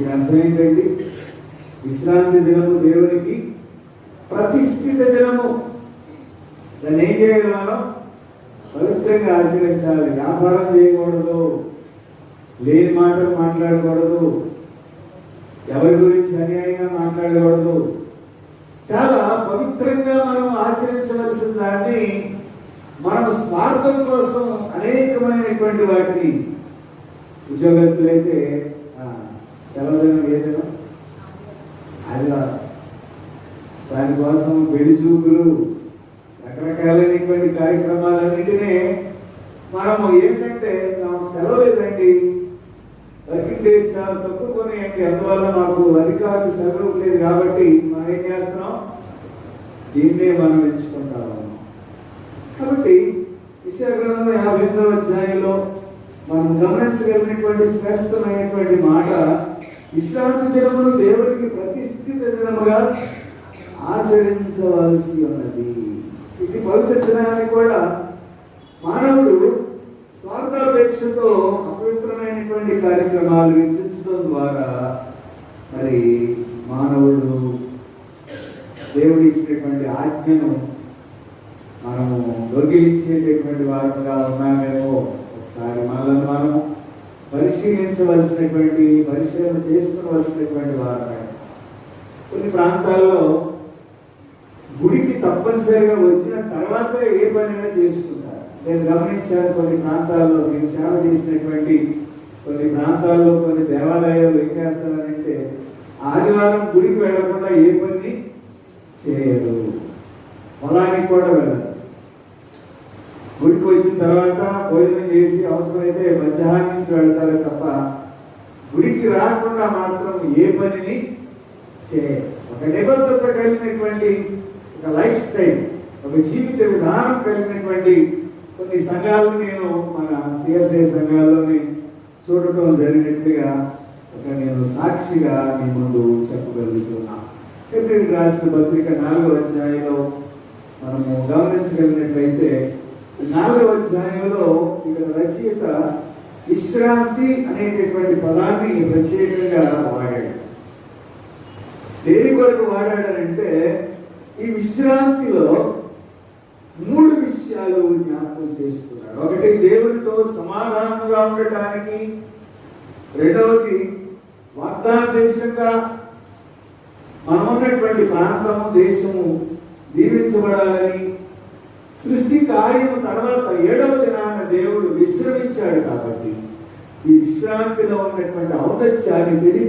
దీని అర్థం ఏంటండి? విశ్రాంతి దినము దేవునికి ప్రతిష్ఠిత దినము. దాన్ని ఏం చేయాలి? మనం పవిత్రంగా ఆచరించాలి. వ్యాపారం చేయకూడదు, లేని మాటలు మాట్లాడకూడదు, ఎవరి గురించి అన్యాయంగా మాట్లాడకూడదు. చాలా పవిత్రంగా మనం ఆచరించవలసిన దాన్ని మనం స్వార్థం కోసం అనేకమైనటువంటి వాటిని, ఉద్యోగస్తులైతే సెలవు దినం ఏదైనా అది దానికోసం పెళ్లి చూపులు, రకరకాలైనటువంటి కార్యక్రమాలన్నింటినీ మనము ఏంటంటే సెలవు లేదండి, వర్కింగ్ డేస్ చాలా తక్కువ కొనేయండి, అందువల్ల మాకు అధికారులు సెలవు లేదు కాబట్టి మనం ఏం చేస్తున్నాం? దీన్నే మనం ఎంచుకుంటాము. కాబట్టి యెషయా గ్రంథం 58వ అధ్యాయంలో మనం గమనించగలిగినటువంటి శ్రేష్టమైనటువంటి మాట, విశ్రాంతి దినమును దేవుడికి ప్రతిష్ఠిత దినముగా ఆచరించవలసి ఉన్నది. ఇది పవిత్ర దినాన్ని కూడా మానవుడు స్వార్థాపేక్షతో అపవిత్రమైనటువంటి కార్యక్రమాలు వీక్షించడం ద్వారా మరి మానవుడు దేవుడు ఇచ్చినటువంటి ఆజ్ఞను మనము దొంగిలించేటటువంటి వారంగా ఉన్నామేమో ఒకసారి మనల్ని మనము పరిశీలన చేసుకోవలసినటువంటి వారమే. కొన్ని ప్రాంతాల్లో గుడికి తప్పనిసరిగా వచ్చిన తర్వాత ఏ పనైనా చేసుకుంటారు. నేను గమనించాను కొన్ని ప్రాంతాల్లో, నేను సేవ చేసినటువంటి కొన్ని ప్రాంతాల్లో కొన్ని దేవాలయాలు ఏం చేస్తారంటే ఆదివారం గుడికి వెళ్ళకుండా ఏ పని చేయరు, పొలానికి కూడా వెళ్ళరు. గుడికి వచ్చిన తర్వాత భోజనం చేసి అవసరమైతే మధ్యాహ్నం నుంచి వెళ్తారు తప్ప గుడికి రాకుండా మాత్రం ఏ పనిని చేయరు. ఒక నిబద్ధత కలిగినటువంటి ఒక లైఫ్ స్టైల్, ఒక జీవిత విధానం కలిగినటువంటి కొన్ని సంఘాలను నేను మన సిఎస్ఐ సంఘాల్లోని చూడటం జరిగినట్లుగా నేను సాక్షిగా మీ ముందు చెప్పగలుగుతున్నా. ఫిబ్రవరి రాసిన పత్రిక 4వ అధ్యాయంలో మనము గమనించగలిగినట్లయితే 4వ అధ్యాయంలో ఇక్కడ రచయిత విశ్రాంతి అనేటటువంటి పదాన్ని ప్రత్యేకంగా వాడాడు. దేని కొరకు వాడాడంటే ఈ విశ్రాంతిలో 3 విషయాలు జ్ఞాపకం చేస్తున్నాడు. ఒకటి దేవునితో సమాధానంగా ఉండటానికి, రెండవది వాగ్దాన దేశంగా మనం ఉన్నటువంటి ప్రాంతము దేశము దీవించబడాలని, సృష్టి కార్యము తర్వాత 7వ దినాన దేవుడు విశ్రమించాడు కాబట్టి ఈ విశ్రాంతిలో ఉన్నటువంటి ఔన్నత్యాన్ని తెలియ